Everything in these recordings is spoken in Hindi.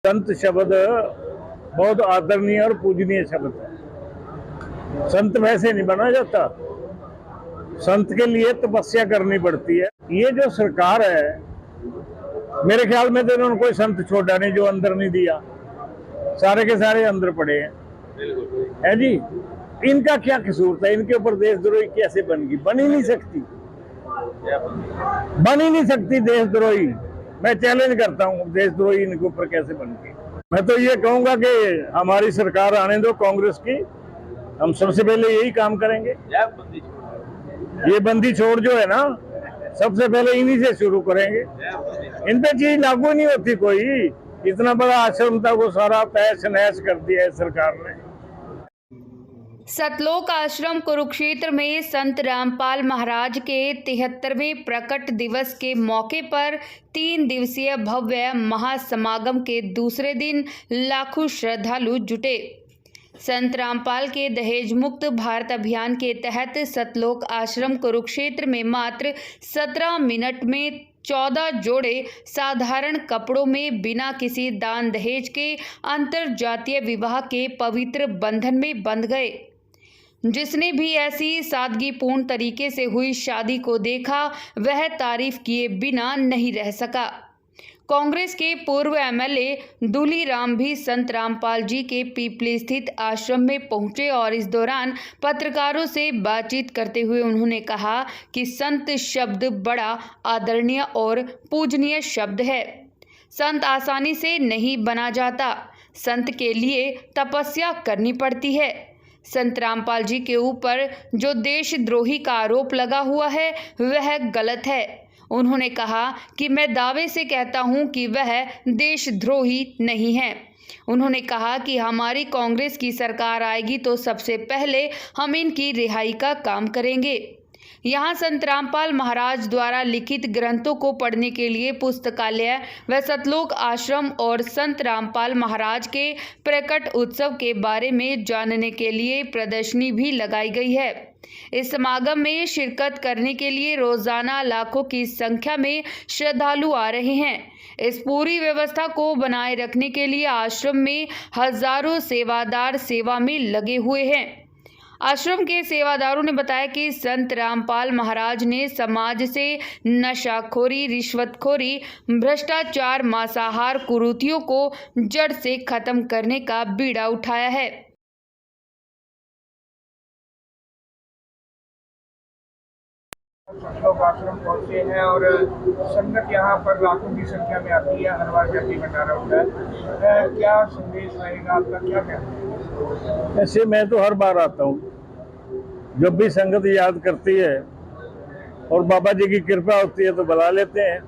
संत शब्द बहुत आदरणीय और पूजनीय शब्द है। संत वैसे नहीं बना जाता, संत के लिए तपस्या करनी पड़ती है। ये जो सरकार है, मेरे ख्याल में तो इन्होंने कोई संत छोड़ा नहीं जो अंदर नहीं दिया, सारे के सारे अंदर पड़े हैं। है जी, इनका क्या कसूर था? इनके ऊपर देशद्रोही कैसे बन गई? बन ही नहीं सकती, बन ही नहीं सकती देशद्रोही। मैं चैलेंज करता हूँ, देशद्रोही इनके ऊपर कैसे बन गई? मैं तो ये कहूंगा कि हमारी सरकार आने दो कांग्रेस की, हम सबसे पहले यही काम करेंगे। ये बंदी छोड़ जो है ना, सबसे पहले इन्हीं से शुरू करेंगे। इन पे चीज लागू नहीं होती कोई। इतना बड़ा आश्रम था, वो सारा तहस नहस कर दिया है सरकार ने। सतलोक आश्रम कुरुक्षेत्र में संत रामपाल महाराज के 73वें प्रकट दिवस के मौके पर 3 दिवसीय भव्य महासमागम के दूसरे दिन लाखों श्रद्धालु जुटे। संत रामपाल के दहेज मुक्त भारत अभियान के तहत सतलोक आश्रम कुरुक्षेत्र में मात्र 17 मिनट में 14 जोड़े साधारण कपड़ों में बिना किसी दान दहेज के अंतरजातीय विवाह के पवित्र बंधन में बंध गए। जिसने भी ऐसी सादगीपूर्ण तरीके से हुई शादी को देखा, वह तारीफ किए बिना नहीं रह सका। कांग्रेस के पूर्व एमएलए दूलीराम भी संत रामपाल जी के पीपली स्थित आश्रम में पहुंचे और इस दौरान पत्रकारों से बातचीत करते हुए उन्होंने कहा कि संत शब्द बड़ा आदरणीय और पूजनीय शब्द है। संत आसानी से नहीं बना जाता, संत के लिए तपस्या करनी पड़ती है। संत रामपाल जी के ऊपर जो देशद्रोही का आरोप लगा हुआ है वह गलत है। उन्होंने कहा कि मैं दावे से कहता हूं कि वह देशद्रोही नहीं है। उन्होंने कहा कि हमारी कांग्रेस की सरकार आएगी तो सबसे पहले हम इनकी रिहाई का काम करेंगे। यहाँ संत रामपाल महाराज द्वारा लिखित ग्रंथों को पढ़ने के लिए पुस्तकालय व सतलोक आश्रम और संत रामपाल महाराज के प्रकट उत्सव के बारे में जानने के लिए प्रदर्शनी भी लगाई गई है। इस समागम में शिरकत करने के लिए रोजाना लाखों की संख्या में श्रद्धालु आ रहे हैं। इस पूरी व्यवस्था को बनाए रखने के लिए आश्रम में हजारों सेवादार सेवा में लगे हुए हैं। आश्रम के सेवादारों ने बताया कि संत रामपाल महाराज ने समाज से नशाखोरी, रिश्वतखोरी, भ्रष्टाचार, मांसाहार कुरीतियों को जड़ से खत्म करने का बीड़ा उठाया है। लोग आश्रम पहुंचे हैं और संगत यहाँ पर लाखों की संख्या में आती है। हर बार जाति भंडारा होता है। क्या संदेश रहेगा आपका, क्या कहते हैं? ऐसे मैं तो हर बार आता हूँ, जब भी संगत याद करती है और बाबा जी की कृपा होती है तो बुला लेते हैं,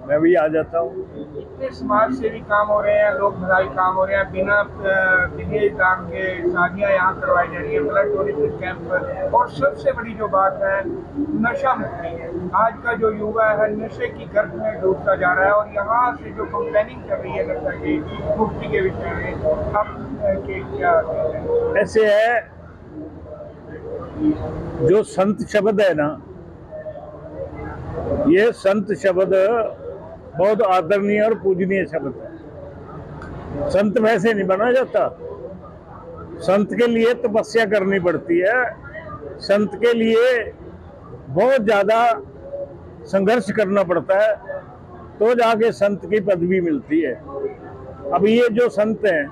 मैं भी आ जाता हूँ। इतने समाज सेवी काम हो रहे हैं, लोक भलाई काम हो रहे हैं, बिना दहेज दान के शादियाँ यहाँ करवाई जा रही है, ब्लड डोनेशन कैंप, और सबसे बड़ी जो बात है नशा मुक्ति है। आज का जो युवा है नशे की गर्त में डूबता जा रहा है और यहाँ से जो कंप्लेनिंग कर रही है नशा की मुक्ति के विषय में, अब के क्या ऐसे है, जो संत शब्द है ना, ये संत शब्द बहुत आदरणीय और पूजनीय शब्द है। संत वैसे नहीं बना जाता, संत के लिए तपस्या करनी पड़ती है। संत के लिए बहुत ज्यादा संघर्ष करना पड़ता है तो जाके संत की पदवी मिलती है। अब ये जो संत हैं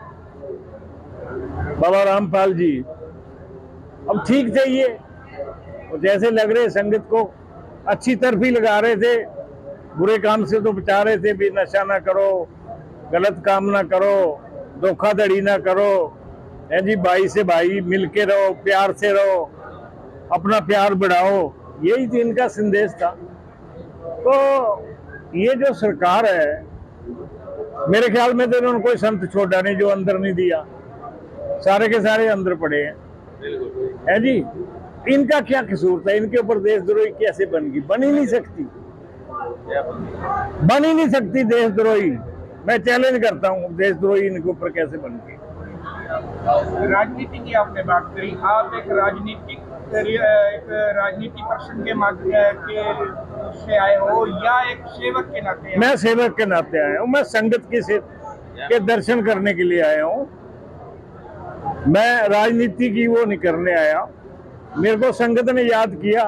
बाबा रामपाल जी, अब ठीक थे ये, जैसे लग रहे संगत को अच्छी तरफ ही लगा रहे थे, बुरे काम से तो बचा रहे थे भी, नशा ना करो, गलत काम ना करो, धोखाधड़ी ना करो, है जी, भाई से भाई मिलके रहो, प्यार से रहो, अपना प्यार बढ़ाओ, यही तो इनका संदेश था। तो ये जो सरकार है, मेरे ख्याल में तो इन्होंने कोई संत छोड़ा नहीं जो अंदर नहीं दिया, सारे के सारे अंदर पड़े हैं। है जी, इनका क्या कसूर था? इनके ऊपर देशद्रोही कैसे बन गई? बन ही नहीं सकती, बन ही नहीं सकती देशद्रोही। मैं चैलेंज करता हूँ, देशद्रोही इनके ऊपर कैसे बन गई? राजनीति की आपने बात करी, आप एक राजनीति पर्सन के माध्यम से आए हो या एक सेवक के नाते? मैं सेवक के नाते आया हूँ, मैं संगत की के दर्शन करने के लिए आया हूँ। मैं राजनीति की वो नहीं करने आया। मेरे को संगत ने याद किया,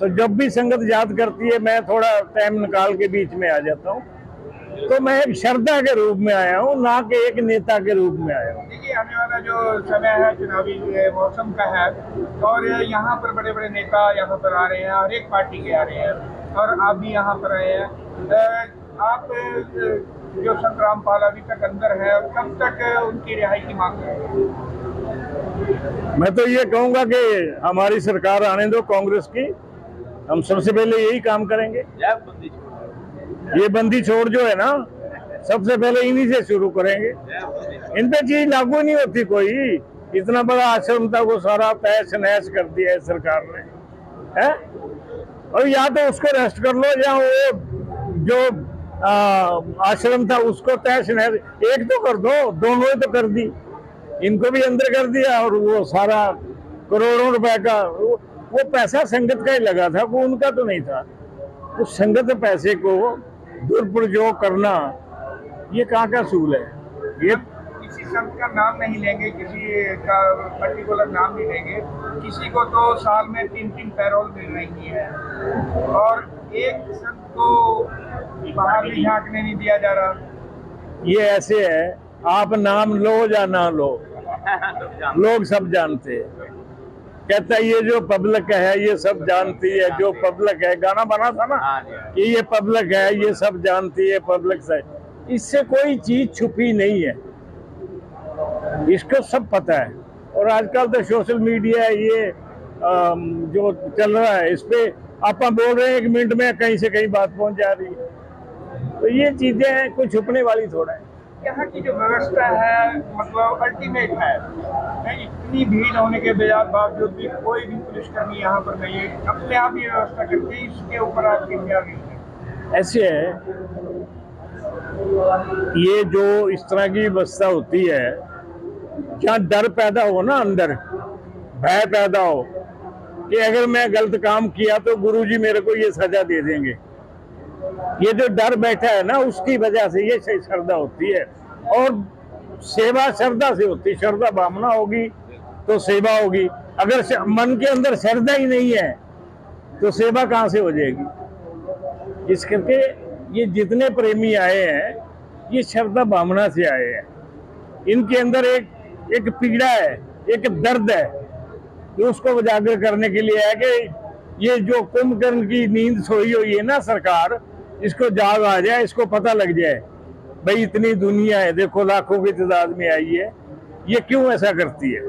तो जब भी संगत याद करती है मैं थोड़ा टाइम निकाल के बीच में आ जाता हूँ। तो मैं एक श्रद्धा के रूप में आया हूँ, ना कि एक नेता के रूप में आया हूँ। देखिए, आने वाला जो समय है चुनावी मौसम का है, और यहाँ पर बड़े बड़े नेता यहाँ पर आ रहे हैं, हर एक पार्टी के आ रहे हैं, और आप भी यहाँ पर आए हैं। आप जो संत रामपाल अभी तक अंदर है, कब तक उनकी रिहाई की मांग है? मैं तो ये कहूंगा कि हमारी सरकार आने दो कांग्रेस की, हम सबसे पहले यही काम करेंगे। ये बंदी छोड़ जो है ना, सबसे पहले इन्हीं से शुरू करेंगे। इन पे चीज लागू नहीं होती कोई। इतना बड़ा आश्रम था, वो सारा तहस नहस कर दिया है सरकार ने, है? और या तो उसको रेस्ट कर लो, या वो जो आश्रम था उसको तहस नहस एक तो कर दो, दोनों ही तो कर दी। इनको भी अंदर कर दिया, और वो सारा करोड़ों रुपए का वो पैसा संगत का ही लगा था, वो उनका तो नहीं था। उस संगत पैसे को दुरुपयोग करना, ये कहाँ का सूल है? ये किसी संत का नाम नहीं लेंगे, किसी का पर्टिकुलर नाम नहीं लेंगे, किसी को तो साल में 3-3 पैरोल मिल रही है, और एक संत को बाहर भी झांकने नहीं दिया जा रहा। ये ऐसे है, आप नाम लो या ना लो, लोग सब जानते हैं। कहता है ये जो पब्लिक है ये सब जानती है, जो पब्लिक है, गाना बना था ना कि ये पब्लिक है ये सब जानती है, पब्लिक से। इससे कोई चीज छुपी नहीं है, इसको सब पता है। और आजकल तो सोशल मीडिया ये जो चल रहा है, इस पे आप बोल रहे हैं 1 मिनट में कहीं से कहीं बात पहुंच जा रही है। तो ये चीजें कोई छुपने वाली थोड़ा है। यहाँ की जो व्यवस्था है मतलब अल्टीमेट है। इतनी भीड़ होने के बावजूद भी कोई भी पुलिसकर्मी यहाँ पर नहीं है, अपने आप ये व्यवस्था करते हैं। इसके ऊपर आपकी क्या नहीं है? ऐसे है, ये जो इस तरह की व्यवस्था होती है, जहाँ डर पैदा हो ना, अंदर भय पैदा हो कि अगर मैं गलत काम किया तो गुरुजी मेरे को ये सजा दे देंगे, ये जो डर बैठा है ना, उसकी वजह से ये श्रद्धा होती है। और सेवा श्रद्धा से होती है। श्रद्धा भावना होगी तो सेवा होगी। अगर मन के अंदर श्रद्धा ही नहीं है तो सेवा कहाँ से हो जाएगी? इस करके ये जितने प्रेमी आए हैं, ये श्रद्धा भावना से आए हैं। इनके अंदर एक पीड़ा है, एक दर्द है, जो उसको उजागर करने के लिए है कि ये जो कुंभकर्ण की नींद सोई हुई है ना सरकार, इसको जाग आ जाए, इसको पता लग जाए भाई इतनी दुनिया है, देखो लाखों की तादाद में आई है, ये क्यों ऐसा करती है?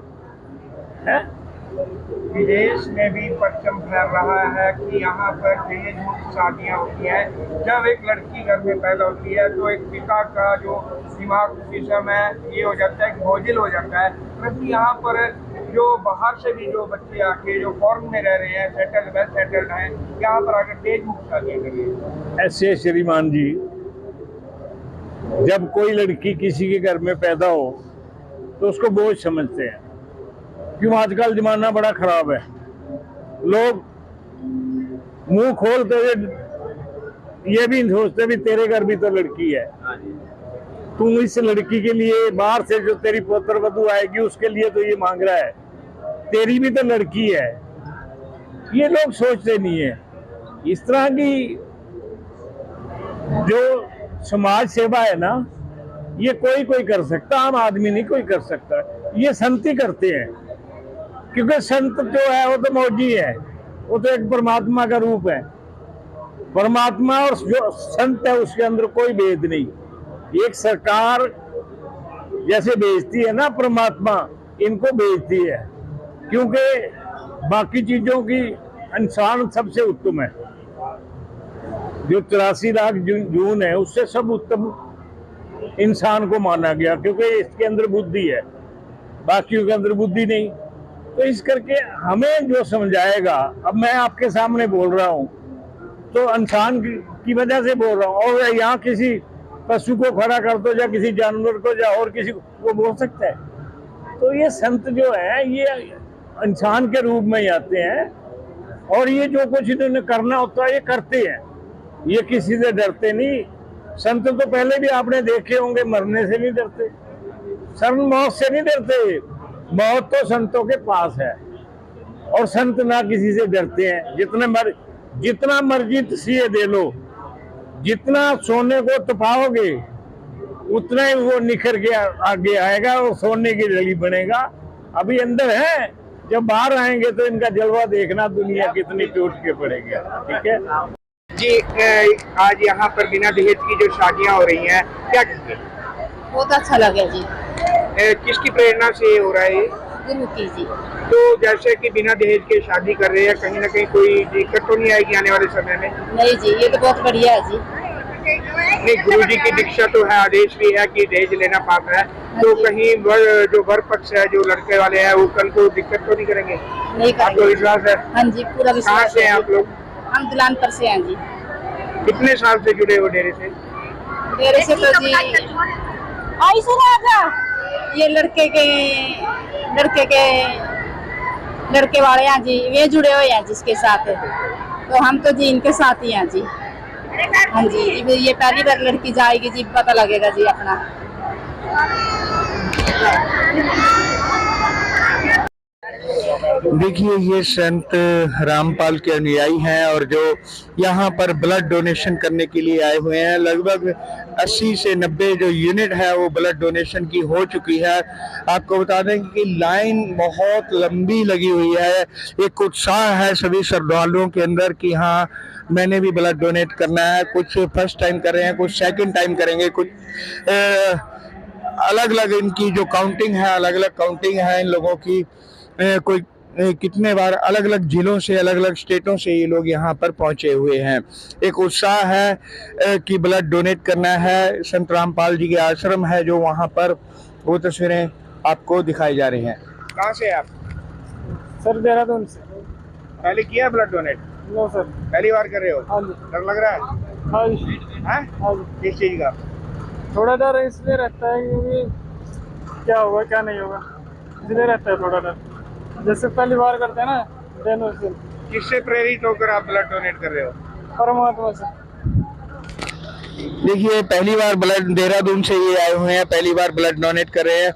विदेश में भी परचम फैल रहा है कि यहाँ पर दहेज मुक्त शादियाँ होती हैं। जब एक लड़की घर में पैदा होती है तो एक पिता का जो दिमाग उसी समय ये हो जाता है कि बोझिल हो जाता है। परंतु यहाँ पर जो बाहर से भी जो बच्चे आके जो फॉरेन में रह रहे हैं, वेल सेटल्ड हैं, यहाँ पर आकर दहेज मुक्त शादियाँ कर रही है। ऐसे श्रीमान जी, जब कोई लड़की किसी के घर में पैदा हो तो उसको बोझ समझते हैं। क्यों? आजकल जमाना बड़ा खराब है, लोग मुंह खोलते हुए ये भी सोचते भी तेरे घर भी तो लड़की है, तू इस लड़की के लिए बाहर से जो तेरी पुत्र वधू आएगी उसके लिए तो ये मांग रहा है, तेरी भी तो लड़की है। ये लोग सोचते नहीं है। इस तरह की जो समाज सेवा है ना, ये कोई कर सकता, आम आदमी नहीं कोई कर सकता। ये संत ही करते हैं, क्योंकि संत जो है वो तो मौजी है, वो तो एक परमात्मा का रूप है। परमात्मा और जो संत है उसके अंदर कोई भेद नहीं। एक सरकार जैसे भेजती है ना परमात्मा, इनको भेजती है, क्योंकि बाकी चीजों की इंसान सबसे उत्तम है। जो 83 लाख जून है उससे सब उत्तम इंसान को माना गया, क्योंकि इसके अंदर बुद्धि है, बाकियों के अंदर बुद्धि नहीं। तो इस करके हमें जो समझाएगा, अब मैं आपके सामने बोल रहा हूँ तो इंसान की वजह से बोल रहा हूँ, और यहाँ किसी पशु को खड़ा कर दो या किसी जानवर को या और किसी को बोल सकता है? तो ये संत जो है ये इंसान के रूप में ही आते हैं, और ये जो कुछ इन्होंने करना होता है ये करते हैं। ये किसी से डरते नहीं, संत तो पहले भी आपने देखे होंगे, मरने से नहीं डरते, संत मौत से नहीं डरते। मौत तो संतों के पास है और संत ना किसी से डरते हैं। जितना मर्जी तसीहे दे लो, जितना सोने को तपाओगे उतना ही वो निखर के आगे आएगा और सोने की लड़ी बनेगा। अभी अंदर है, जब बाहर आएंगे तो इनका जलवा देखना, दुनिया कितनी टूट के पड़ेगी। ठीक है जी, आज यहाँ पर बिना दहेज की जो शादियाँ हो रही हैं, क्या कहेंगे? बहुत अच्छा लगे जी। किसकी प्रेरणा से ये हो रहा है ये? गुरु की जी। तो जैसे कि बिना दहेज के शादी कर रहे हैं, कहीं ना कहीं कोई दिक्कत तो नहीं आएगी आने वाले समय में? नहीं जी, ये तो बहुत बढ़िया है जी। नहीं, गुरु जी की दीक्षा तो है, आदेश भी है कि दहेज लेना पाप है, तो कहीं जो वर पक्ष है, जो लड़के वाले हैं, वो कल को दिक्कत तो नहीं करेंगे? नहीं आपको करेंगे। विश्वास है? हाँ जी, पूरा कहाँ विश्वास से हैं है आप जी। लोग? हम दुलान पर से हैं जी। कितने साल से जुड़े हो डेरे से? मेरे से तो जी आई सुना था, ये लड़के वाले हैं जी, वे जुड़े हुए हैं जिसके साथ, तो हम तो जी इनके साथ ही हैं जी। हाँ जी, ये पहली बार लड़की जाएगी जी, पता लगेगा जी अपना। देखिए, ये संत रामपाल के अनुयायी हैं और जो यहाँ पर ब्लड डोनेशन करने के लिए आए हुए हैं। लगभग 80 से 90 जो यूनिट है वो ब्लड डोनेशन की हो चुकी है। आपको बता दें कि लाइन बहुत लंबी लगी हुई है। एक उत्साह है सभी श्रद्धालुओं के अंदर कि हाँ, मैंने भी ब्लड डोनेट करना है। कुछ फर्स्ट टाइम कर रहे हैं, कुछ सेकंड टाइम करेंगे, कुछ अलग अलग इनकी जो काउंटिंग है, अलग अलग काउंटिंग है इन लोगों की। कोई कितने बार अलग अलग जिलों से, अलग अलग स्टेटों से ये लोग यहाँ पर पहुंचे हुए हैं। एक उत्साह है कि ब्लड डोनेट करना है। संत रामपाल जी के आश्रम है जो वहाँ पर, वो तस्वीरें आपको दिखाई जा रही हैं। कहाँ से आप? सर देहरादून से। पहले किया ब्लड डोनेट? No sir. पहली बार कर रहे हो? हाँ जी। डर लग रहा है? हाँ जी। हाँ? हाँ जी। किस चीज का? थोड़ा डर इसलिए रहता है क्योंकि क्या होगा क्या नहीं होगा, इसलिए रहता है थोड़ा डर। जैसे पहली बार करते हैं ना, डोनेशन। किससे प्रेरित होकर आप ब्लड डोनेट कर रहे हो? परमात्मा से। देखिए, पहली बार ब्लड, देहरादून से ये आए हुए हैं, पहली बार ब्लड डोनेट कर रहे हैं।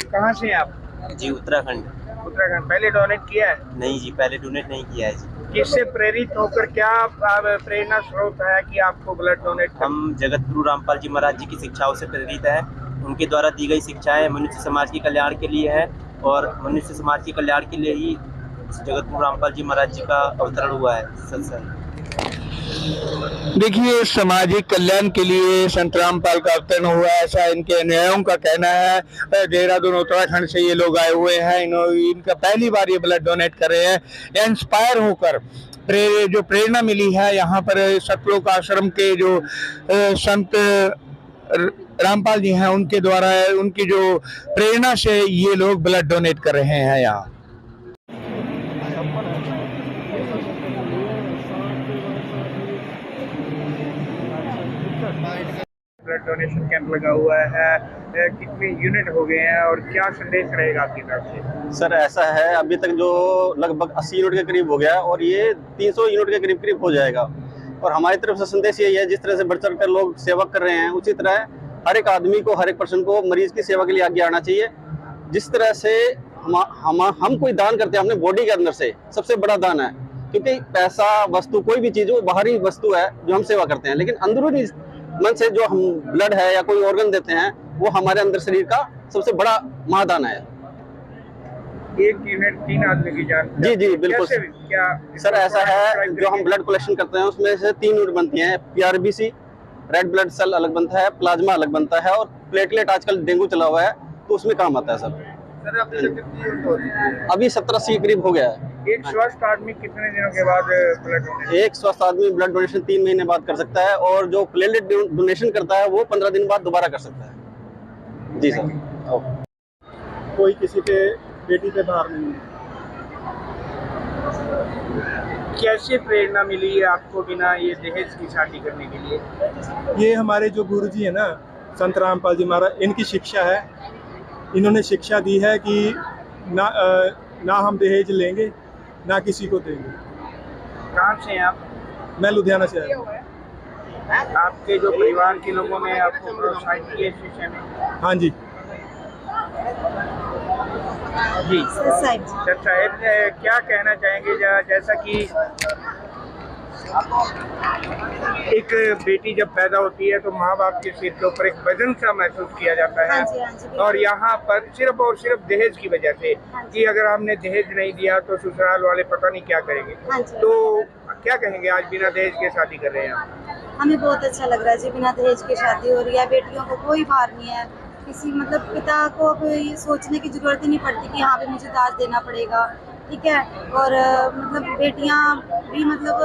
कहाँ से हैं आप? जी उत्तराखंड। उत्तराखंड। पहले डोनेट किया है? नहीं जी, पहले डोनेट नहीं किया है जी। किससे प्रेरित होकर, क्या प्रेरणा स्रोत है कि आपको ब्लड डोनेट हम जगत गुरु रामपाल जी महाराज जी की शिक्षाओं से प्रेरित है। उनके द्वारा दी गई शिक्षाएं मनुष्य समाज के कल्याण के लिए है और मनुष्य समाज के कल्याण के लिए ही जगत गुरु रामपाल जी महाराज जी का अवतरण हुआ है सत्संग। देखिए, सामाजिक कल्याण के लिए संत रामपाल का अवतरण हुआ, ऐसा इनके अनुयायियों का कहना है। देहरादून उत्तराखंड से ये लोग आए हुए हैं। इनका पहली बार ये ब्लड डोनेट कर रहे हैं। इंस्पायर होकर जो प्रेरणा मिली है यहाँ पर सतलोक आश्रम के जो संत रामपाल जी हैं, उनके द्वारा, उनकी जो प्रेरणा से ये लोग ब्लड डोनेट कर रहे हैं यहाँ। ब्लड डोनेशन कैंप लगा हुआ है, कितने यूनिट हो गए हैं और क्या संदेश रहेगा आपकी तरफ से? सर ऐसा है, अभी तक जो लगभग 80 यूनिट के करीब हो गया और ये 300 यूनिट के करीब करीब हो जाएगा। और हमारी तरफ से संदेश यही है, जिस तरह से बढ़ चढ़ कर लोग सेवा कर रहे हैं, उसी तरह हर एक आदमी को, हर एक पर्सन को मरीज की सेवा के लिए आगे आना चाहिए। जिस तरह से हम कोई दान करते हैं अपने बॉडी के अंदर से, सबसे बड़ा दान है। क्योंकि पैसा, वस्तु, कोई भी चीज़ वो बाहरी वस्तु है जो हम सेवा करते हैं, लेकिन अंदरूनी मन से जो हम ब्लड है या कोई ऑर्गन देते हैं, वो हमारे अंदर शरीर का सबसे बड़ा महादान है। एक यूनिट 3 आदमी की जान। जी जी बिल्कुल। क्या सर ऐसा है, जो हम ब्लड कलेक्शन करते हैं उसमें से 3 यूनिट बनती हैं। PRBC, रेड ब्लड सेल अलग बनता है, प्लाज्मा अलग बनता है और प्लेटलेट आजकल डेंगू चला हुआ है तो उसमें काम आता है सर। अभी 70-80 के करीब हो गया है। एक स्वस्थ आदमी कितने दिनों के बाद ब्लड डोनेशन? एक स्वस्थ आदमी ब्लड डोनेशन 3 महीने बाद कर सकता है और जो प्लेटलेट डोनेशन करता है वो 15 दिन बाद दोबारा कर सकता है। जी सर। कोई किसी के बेटी पे भार नहीं है। कैसे प्रेरणा मिली है आपको बिना ये दहेज की शादी करने के लिए? ये हमारे जो गुरुजी है ना, संत रामपाल जी महाराज, इनकी शिक्षा है। इन्होंने शिक्षा दी है कि ना हम दहेज लेंगे, ना किसी को देंगे। कहाँ से हैं आप? मैं लुधियाना से आया हूँ। आपके जो परिवार के लोगों ने आपको प्रोत्साहित किया इस विषय में? हाँ जी। जी सर साहब, क्या कहना चाहेंगे जैसा कि एक बेटी जब पैदा होती है तो माँ बाप के सिर के ऊपर एक वजन सा महसूस किया जाता है। हाँ जी, और यहाँ पर सिर्फ और सिर्फ दहेज की वजह से कि अगर हमने दहेज नहीं दिया तो ससुराल वाले पता नहीं क्या करेंगे। तो क्या कहेंगे, आज बिना दहेज के शादी कर रहे हैं आप? हमें बहुत अच्छा लग रहा है जी, बिना दहेज की शादी हो रही है। बेटियों को कोई भार नहीं है, किसी मतलब पिता को ये सोचने की जरूरत ही नहीं पड़ती कि हाँ भी मुझे दाज देना पड़ेगा, ठीक है। और मतलब बेटियां भी मतलब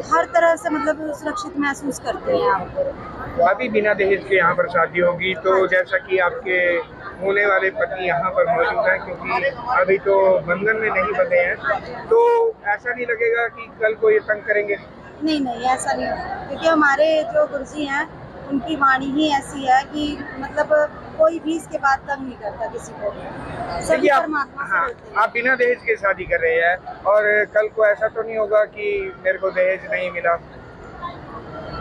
हर तरह से मतलब सुरक्षित महसूस करती हैं। आप अभी बिना दहेज के यहाँ पर शादी होगी तो जैसा कि आपके होने वाले पति यहाँ पर मौजूद हैं, क्योंकि अभी तो बंधन में नहीं बंधे हैं, तो ऐसा नहीं लगेगा कि कल को ये तंग करेंगे? नहीं, ऐसा नहीं होगा, क्योंकि हमारे जो गुरुजी हैं उनकी वाणी ही ऐसी है कि मतलब कोई भी इसके बाद तंग नहीं करता किसी को, सभी परमात्मा से बोलते हैं। आप बिना दहेज के शादी कर रहे हैं और कल को ऐसा तो नहीं होगा कि मेरे को दहेज नहीं मिला?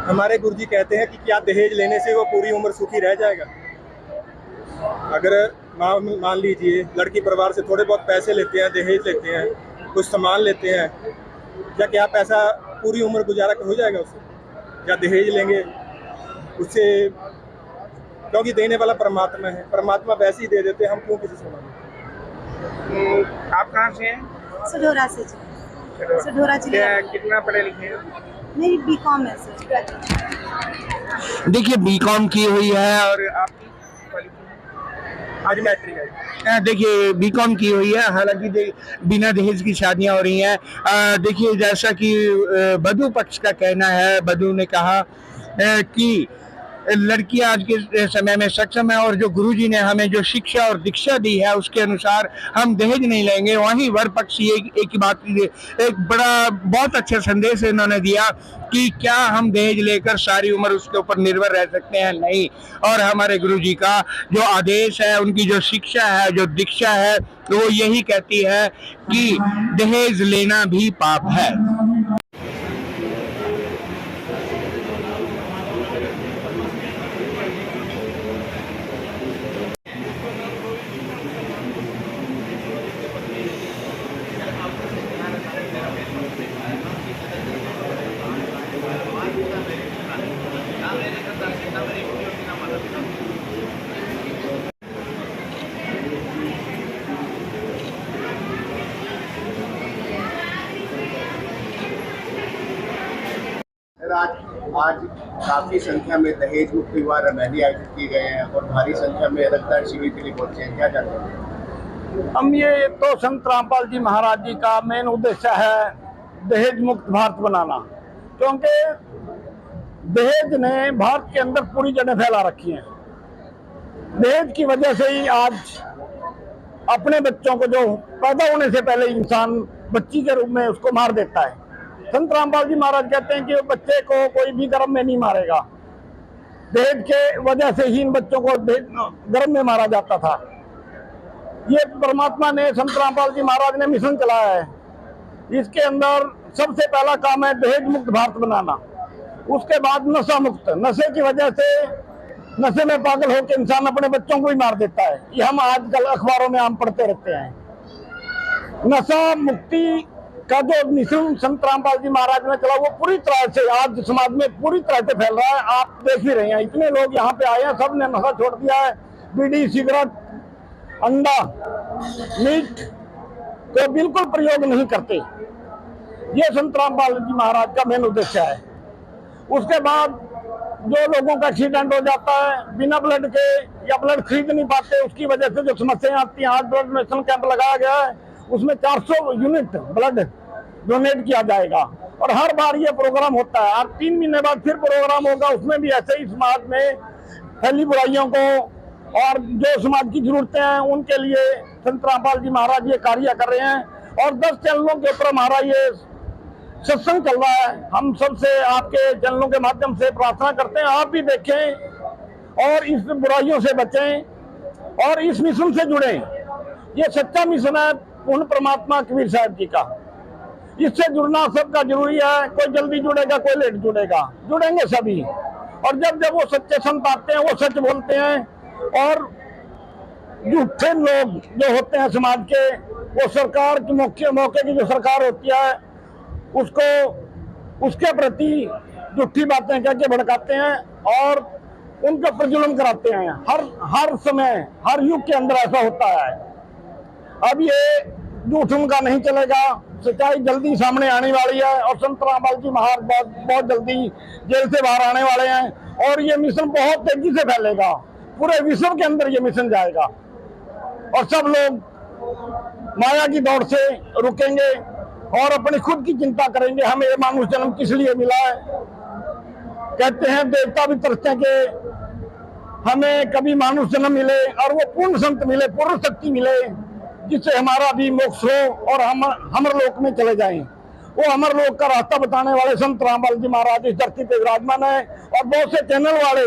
हमारे गुरुजी कहते हैं कि क्या दहेज लेने से वो पूरी उम्र सुखी रह जाएगा? अगर मान लीजिए लड़की परिवार से थोड़े बहुत पैसे लेते हैं, दहेज लेते हैं, कुछ सामान लेते हैं, क्या पैसा पूरी उम्र गुजारा हो जाएगा उससे? क्या दहेज लेंगे उससे? क्योंकि देने वाला परमात्मा है, परमात्मा वैसे ही दे देते हैं, हम क्यों किसी से मांगे? आप कहाँ से हैं? सढौरा से जी, सढौरा जिले। कितना पढ़े लिखे हैं? मेरी बीकॉम है सर। देखिए बीकॉम की हुई है और आपकी आज मैट्रिक है। देखिए बीकॉम की हुई है, हालांकि बिना दहेज की शादियां हो रही हैं। देखिए जैसा कि वधू पक्ष का कहना है, वधू ने कहा कि लड़की आज के समय में सक्षम है और जो गुरुजी ने हमें जो शिक्षा और दीक्षा दी है उसके अनुसार हम दहेज नहीं लेंगे। वहीं वर पक्ष एक बात, एक बड़ा बहुत अच्छा संदेश इन्होंने दिया कि क्या हम दहेज लेकर सारी उम्र उसके ऊपर निर्भर रह सकते हैं? नहीं। और हमारे गुरुजी का जो आदेश है, उनकी जो शिक्षा है, जो दीक्षा है, तो वो यही कहती है कि दहेज लेना भी पाप है। आज काफी संख्या में दहेज मुक्त विवाह रैली आयोजित किए गए हैं और भारी संख्या में रक्तदान शिविर के लिए पहुंचे हैं, क्या जानते हैं? हम ये तो संत रामपाल जी महाराज जी का मेन उद्देश्य है दहेज मुक्त भारत बनाना, क्योंकि दहेज ने भारत के अंदर पूरी जड़ें फैला रखी हैं। दहेज की वजह से ही आज अपने बच्चों को, जो पैदा होने से पहले इंसान बच्ची के रूप में उसको मार देता है। संत रामपाल जी महाराज कहते हैं कि बच्चे को कोई भी गर्भ में नहीं मारेगा। दहेज के वजह से ही इन बच्चों को गर्भ में मारा जाता था। ये परमात्मा ने, संत रामपाल जी महाराज ने मिशन चलाया है। इसके अंदर सबसे पहला काम है दहेज मुक्त भारत बनाना। उसके बाद नशा मुक्त। नशे की वजह से, नशे में पागल होकर इंसान अपने बच्चों को ही मार देता है। ये हम आजकल अखबारों में आम पढ़ते रहते हैं। नशा मुक्ति का जो मिशन संत रामपाल जी महाराज ने चला, वो पूरी तरह से आज समाज में पूरी तरह से फैल रहा है। आप देख ही रहे हैं, इतने लोग यहाँ पे आए हैं, सब ने नशा छोड़ दिया है। बीड़ी, सिगरेट, अंडा, मीट को बिल्कुल प्रयोग नहीं करते। ये संत रामपाल जी महाराज का मेन उद्देश्य है। उसके बाद जो लोगों का एक्सीडेंट हो जाता है बिना ब्लड के, या ब्लड खरीद नहीं पाते, उसकी वजह से जो समस्याएं आती हैं, आज ब्लड डोनेशन कैंप लगाया गया है, उसमें 400 यूनिट ब्लड डोनेट किया जाएगा। और हर बार ये प्रोग्राम होता है, और 3 महीने बाद फिर प्रोग्राम होगा। उसमें भी ऐसे ही समाज में फैली बुराइयों को और जो समाज की जरूरतें हैं उनके लिए संत रामपाल जी महाराज ये कार्य कर रहे हैं। और 10 चैनलों के ऊपर हमारा ये सत्संग चल रहा है। हम सबसे आपके चैनलों के माध्यम से प्रार्थना करते हैं, आप भी देखें और इस बुराइयों से बचें और इस मिशन से जुड़ें। ये सच्चा मिशन है पूर्ण परमात्मा कबीर साहब जी का। इससे जुड़ना सबका जरूरी है। कोई जल्दी जुड़ेगा, कोई लेट जुड़ेगा, जुड़ेंगे सभी। और जब जब वो सच्चे संत आते हैं, वो सच बोलते हैं, और झूठे लोग जो होते हैं समाज के, वो सरकार की मौके की जो सरकार होती है उसको उसके प्रति झूठी बातें कह के भड़काते हैं और उनके ऊपर जुल्म कराते हैं। हर समय, हर युग के अंदर ऐसा होता है। अब ये झूठ उनका नहीं चलेगा, सच्चाई जल्दी सामने आने वाली है। और संत रामपाल जी महाराज बहुत जल्दी जेल से बाहर आने वाले हैं और ये मिशन बहुत तेजी से फैलेगा, पूरे विश्व के अंदर ये मिशन जाएगा और सब लोग माया की दौड़ से रुकेंगे और अपनी खुद की चिंता करेंगे। हमें ये मानुष जन्म किस लिए मिला है। कहते हैं देवता भी तरसते हैं कि हमें कभी मानुष जन्म मिले और वो पूर्ण संत मिले, पूर्ण शक्ति मिले, जिससे हमारा भी मोक्ष हो और हम अमरलोक में चले जाएं। वो अमरलोक का रास्ता बताने वाले संत रामपाल जी महाराज इस धरती पे विराजमान है। और बहुत से चैनल वाले,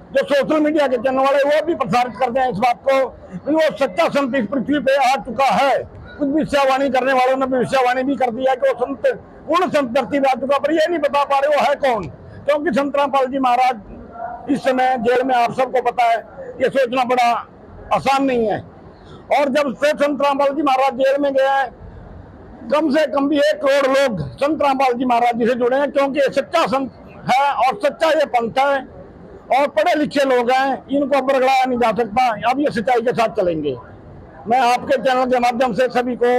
जो सोशल मीडिया के चैनल वाले, वो भी प्रसारित करते हैं इस बात को कि वो सच्चा संत इस पृथ्वी पे आ चुका है। कुछ भविष्यवाणी करने वालों ने भविष्यवाणी भी कर दिया कि वो संत, पूर्ण संत धरती पे आ चुका, पर ये नहीं बता पा रहे वो है कौन। क्योंकि संत रामपाल जी महाराज इस समय जेल में, आप सबको पता है, ये सोचना बड़ा आसान नहीं है। और जब से संत रामपाल जी महाराज जेल में गए हैं, कम से कम भी 1 करोड़ लोग संत रामपाल जी महाराज जी से जुड़े हैं, क्योंकि ये सच्चा संत है और सच्चा ये पंथ है और पढ़े लिखे लोग हैं, इनको बरगड़ाया नहीं जा सकता। अब ये सच्चाई के साथ चलेंगे। मैं आपके चैनल के माध्यम से सभी को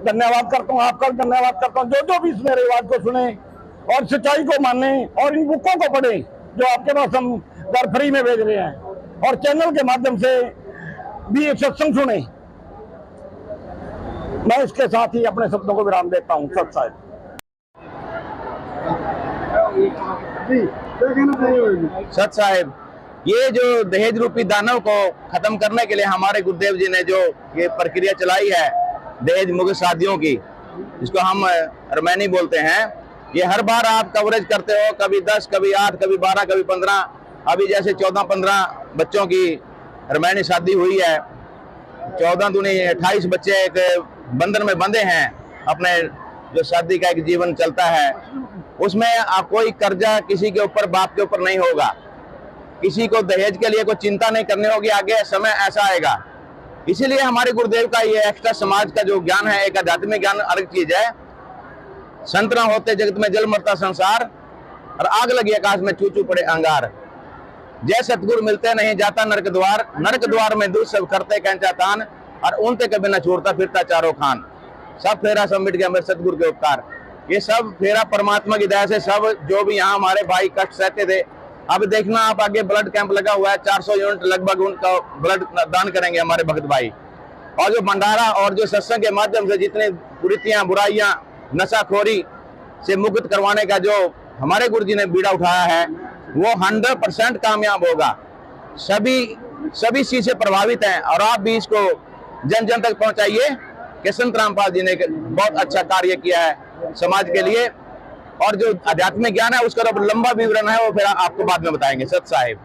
धन्यवाद करता हूँ, आपका धन्यवाद करता हूँ, जो भी इस मेरे आवाज को सुने और सच्चाई को माने और इन बुकों को पढ़े जो आपके पास हम घर फ्री में भेज रहे हैं, और चैनल के माध्यम से भी सत्संग सुने। मैं इसके साथ ही अपने शब्दों को विराम देता हूँ। सत साहिब। सत साहिब, ये जो दहेज रूपी दानव को खत्म करने के लिए हमारे गुरुदेव जी ने जो ये प्रक्रिया चलाई है दहेज मुक्त शादियों की, जिसको हम रमैनी बोलते हैं, ये हर बार आप कवरेज करते हो, कभी 10, कभी 8, कभी 12, कभी 15। अभी जैसे 14-15 बच्चों की रमैनी शादी हुई है, 14 दूनी 28 बच्चे एक बंधन में बंधे हैं। अपने जो शादी का एक जीवन चलता है उसमें कोई कर्जा किसी के ऊपर, बाप के ऊपर नहीं होगा। किसी को दहेज के लिए कोई चिंता नहीं करनी होगी। आगे समय ऐसा आएगा। इसीलिए हमारे गुरुदेव का ये एक्स्ट्रा समाज का जो ज्ञान है, एक आध्यात्मिक ज्ञान अलग चीज है। संत न होते जगत में जल मरता संसार, और आग लगी आकाश में चू चू पड़े अंगार। जय सतगुरु मिलते नहीं जाता नरक द्वार, नरक द्वार में दूर सब करते कैंचा तान, और उनते कभी न छोड़ता फिरता चारों खान। सब फेरा सब मिट गया मेरे सतगुरु के उपकार। ये सब फेरा परमात्मा की दया से सब जो भी यहाँ हमारे भाई कष्ट सहते थे। अब देखना आप, आगे ब्लड कैंप लगा हुआ है, 400 यूनिट लगभग उनका ब्लड दान करेंगे हमारे भक्त भाई। और जो भंडारा और जो सत्संग के माध्यम से जितनी कुरीतियां, बुराइयां, नशाखोरी से मुक्त करवाने का जो हमारे गुरु जी ने बीड़ा उठाया है, वो 100% कामयाब होगा। सभी चीज से प्रभावित हैं और आप भी इसको जन जन तक पहुंचाइए कि संत रामपाल जी ने बहुत अच्छा कार्य किया है समाज के लिए। और जो आध्यात्मिक ज्ञान है उसका लंबा विवरण है वो फिर आपको बाद में बताएंगे। सत साहिब।